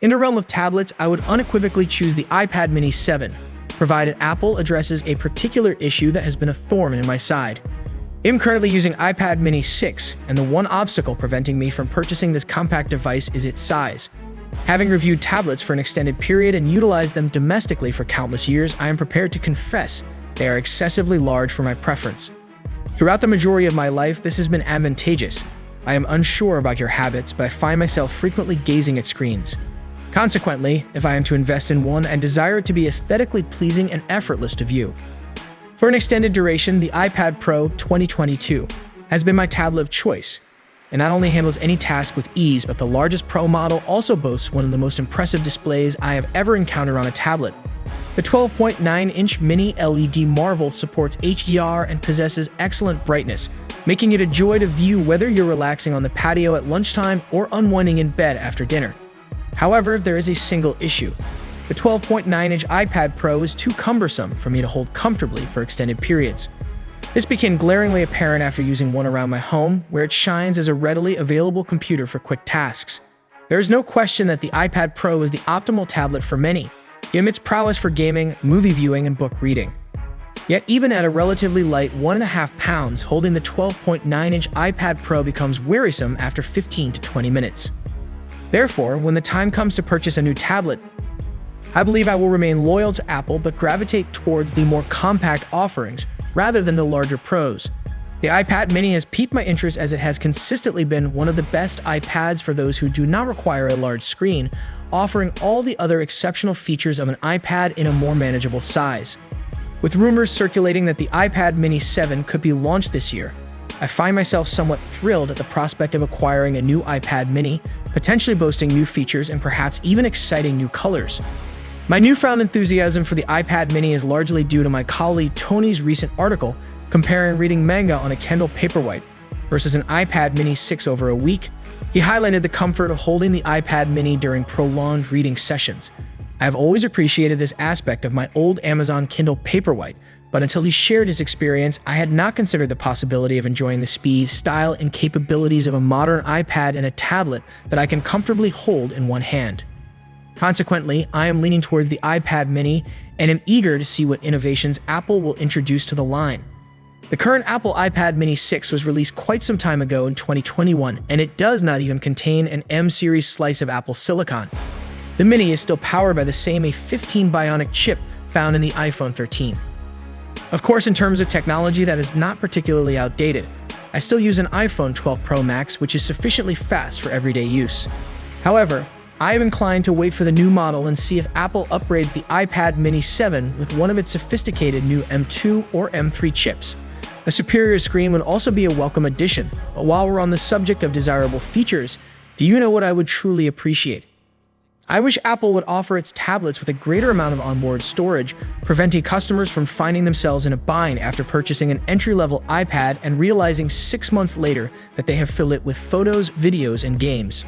In the realm of tablets, I would unequivocally choose the iPad mini 7, provided Apple addresses a particular issue that has been a thorn in my side. I'm currently using iPad mini 6, and the one obstacle preventing me from purchasing this compact device is its size. Having reviewed tablets for an extended period and utilized them domestically for countless years, I am prepared to confess they are excessively large for my preference. Throughout the majority of my life, this has been advantageous. I am unsure about your habits, but I find myself frequently gazing at screens. Consequently, if I am to invest in one, I desire it to be aesthetically pleasing and effortless to view. For an extended duration, the iPad Pro 2022 has been my tablet of choice. It not only handles any task with ease, but the largest Pro model also boasts one of the most impressive displays I have ever encountered on a tablet. The 12.9-inch mini LED Marvel supports HDR and possesses excellent brightness, making it a joy to view whether you're relaxing on the patio at lunchtime or unwinding in bed after dinner. However, there is a single issue. The 12.9-inch iPad Pro is too cumbersome for me to hold comfortably for extended periods. This became glaringly apparent after using one around my home, where it shines as a readily available computer for quick tasks. There is no question that the iPad Pro is the optimal tablet for many, given its prowess for gaming, movie viewing, and book reading. Yet even at a relatively light 1.5 pounds, holding the 12.9-inch iPad Pro becomes wearisome after 15 to 20 minutes. Therefore, when the time comes to purchase a new tablet, I believe I will remain loyal to Apple but gravitate towards the more compact offerings rather than the larger Pros. The iPad mini has piqued my interest as it has consistently been one of the best iPads for those who do not require a large screen, offering all the other exceptional features of an iPad in a more manageable size. With rumors circulating that the iPad mini 7 could be launched this year, I find myself somewhat thrilled at the prospect of acquiring a new iPad mini, potentially boasting new features and perhaps even exciting new colors. My newfound enthusiasm for the iPad mini is largely due to my colleague Tony's recent article comparing reading manga on a Kindle Paperwhite versus an iPad mini 6 over a week. He highlighted the comfort of holding the iPad mini during prolonged reading sessions. I have always appreciated this aspect of my old Amazon Kindle Paperwhite, but until he shared his experience, I had not considered the possibility of enjoying the speed, style, and capabilities of a modern iPad and a tablet that I can comfortably hold in one hand. Consequently, I am leaning towards the iPad mini and am eager to see what innovations Apple will introduce to the line. The current Apple iPad mini 6 was released quite some time ago in 2021, and it does not even contain an M-series slice of Apple silicon. The mini is still powered by the same A15 Bionic chip found in the iPhone 13. Of course, in terms of technology, that is not particularly outdated. I still use an iPhone 12 Pro Max, which is sufficiently fast for everyday use. However, I am inclined to wait for the new model and see if Apple upgrades the iPad mini 7 with one of its sophisticated new M2 or M3 chips. A superior screen would also be a welcome addition, but while we're on the subject of desirable features, do you know what I would truly appreciate? I wish Apple would offer its tablets with a greater amount of onboard storage, preventing customers from finding themselves in a bind after purchasing an entry-level iPad and realizing 6 months later that they have filled it with photos, videos, and games.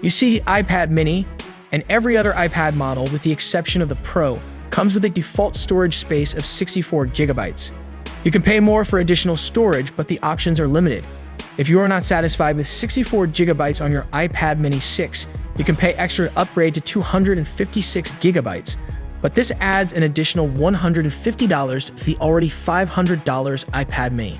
You see, iPad mini, and every other iPad model with the exception of the Pro, comes with a default storage space of 64 gigabytes. You can pay more for additional storage, but the options are limited. If you are not satisfied with 64 gigabytes on your iPad mini 6, you can pay extra to upgrade to 256 gigabytes, but this adds an additional $150 to the already $500 iPad mini.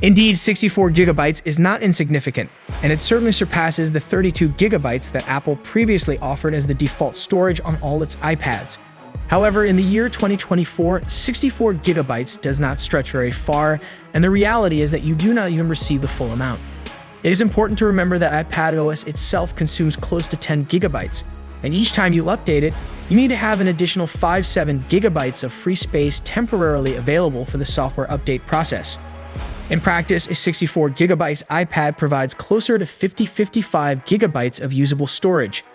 Indeed, 64 gigabytes is not insignificant, and it certainly surpasses the 32 gigabytes that Apple previously offered as the default storage on all its iPads. However, in the year 2024, 64 gigabytes does not stretch very far, and the reality is that you do not even receive the full amount. It is important to remember that iPadOS itself consumes close to 10 gigabytes, and each time you update it, you need to have an additional 5-7 gigabytes of free space temporarily available for the software update process. In practice, a 64 gigabytes iPad provides closer to 50-55 gigabytes of usable storage.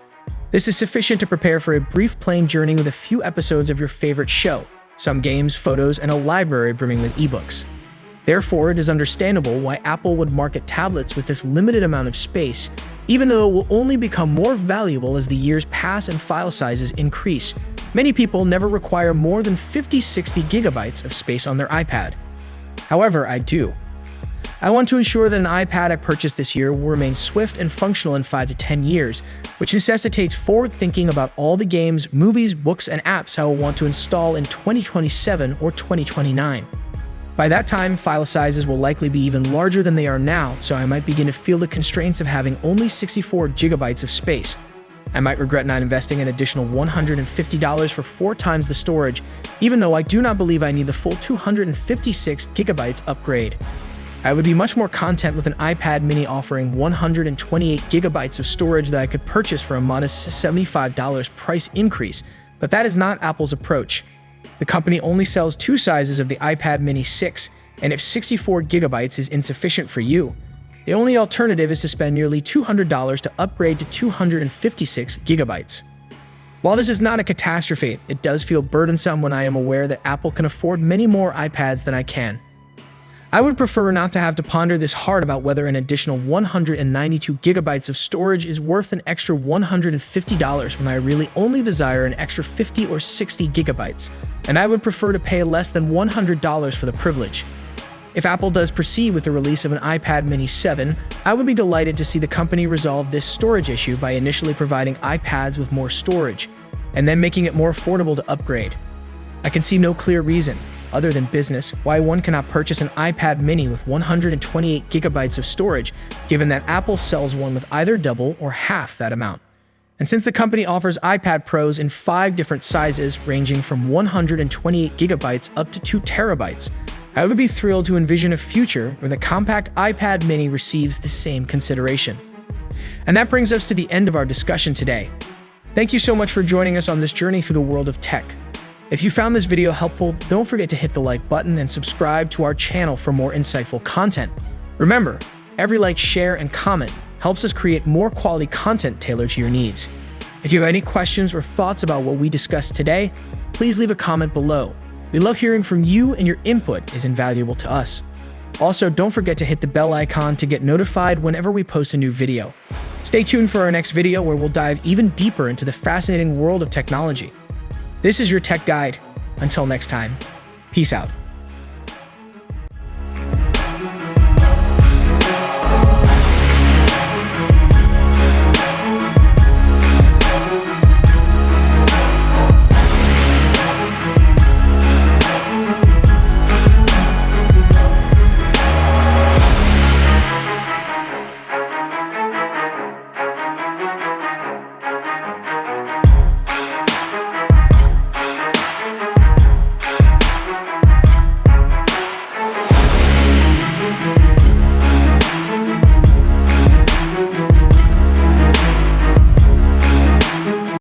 This is sufficient to prepare for a brief plane journey with a few episodes of your favorite show, some games, photos, and a library brimming with ebooks. Therefore, it is understandable why Apple would market tablets with this limited amount of space, even though it will only become more valuable as the years pass and file sizes increase. Many people never require more than 50-60 gigabytes of space on their iPad. However, I do. I want to ensure that an iPad I purchased this year will remain swift and functional in 5 to 10 years, which necessitates forward thinking about all the games, movies, books, and apps I will want to install in 2027 or 2029. By that time, file sizes will likely be even larger than they are now, so I might begin to feel the constraints of having only 64 gigabytes of space. I might regret not investing an additional $150 for 4 times the storage, even though I do not believe I need the full 256 gigabytes upgrade. I would be much more content with an iPad mini offering 128 gigabytes of storage that I could purchase for a modest $75 price increase, but that is not Apple's approach. The company only sells 2 sizes of the iPad mini 6, and if 64 gigabytes is insufficient for you, the only alternative is to spend nearly $200 to upgrade to 256 gigabytes. While this is not a catastrophe, it does feel burdensome when I am aware that Apple can afford many more iPads than I can. I would prefer not to have to ponder this hard about whether an additional 192 gigabytes of storage is worth an extra $150 when I really only desire an extra 50 or 60 gigabytes, and I would prefer to pay less than $100 for the privilege. If Apple does proceed with the release of an iPad mini 7, I would be delighted to see the company resolve this storage issue by initially providing iPads with more storage, and then making it more affordable to upgrade. I can see no clear reason, other than business, why one cannot purchase an iPad mini with 128 gigabytes of storage, given that Apple sells one with either double or half that amount. And since the company offers iPad Pros in 5 different sizes, ranging from 128 gigabytes up to 2 terabytes, I would be thrilled to envision a future where the compact iPad mini receives the same consideration. And that brings us to the end of our discussion today. Thank you so much for joining us on this journey through the world of tech. If you found this video helpful, don't forget to hit the like button and subscribe to our channel for more insightful content. Remember, every like, share, and comment helps us create more quality content tailored to your needs. If you have any questions or thoughts about what we discussed today, please leave a comment below. We love hearing from you, and your input is invaluable to us. Also, don't forget to hit the bell icon to get notified whenever we post a new video. Stay tuned for our next video where we'll dive even deeper into the fascinating world of technology. This is your Tech Guide. Until next time, peace out.